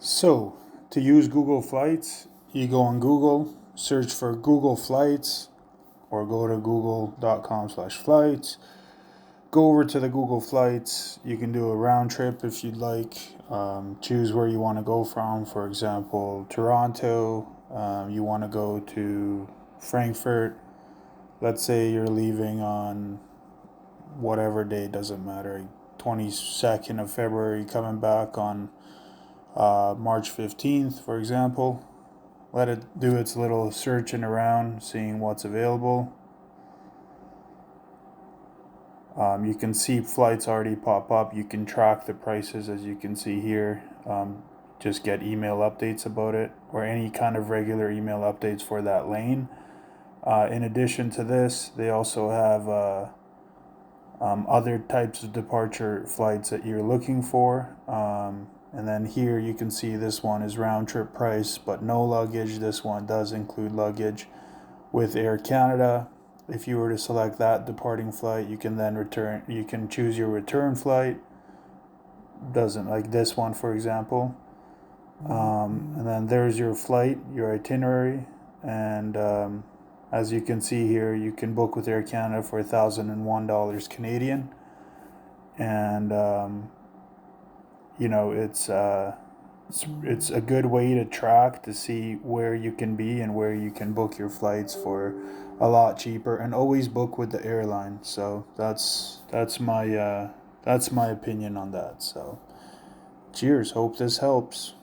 So, to use Google Flights, you go on Google, search for Google Flights, or go to google.com/flights. Go over to the Google Flights. You can do a round trip if you'd like. Choose where you want to go from. For example, Toronto. You want to go to Frankfurt. Let's say you're leaving on whatever day, doesn't matter. 22nd of February, coming back on March 15th, for example. Let it do its little searching around, seeing what's available. You can see flights already pop up. You can track the prices as you can see here. Just get email updates about it or any kind of regular email updates for that lane. In addition to this, they also have other types of departure flights that you're looking for. And then here you can see this one is round trip price, but no luggage. This one does include luggage with Air Canada. If you were to select that departing flight, you can then return. You can choose your return flight. Doesn't like this one, for example. And then there's your flight, your itinerary, and as you can see here, you can book with Air Canada for $1,001 Canadian, and it's a good way to track to see where you can be and where you can book your flights for a lot cheaper, and always book with the airline. So that's my opinion on that. So cheers, hope this helps.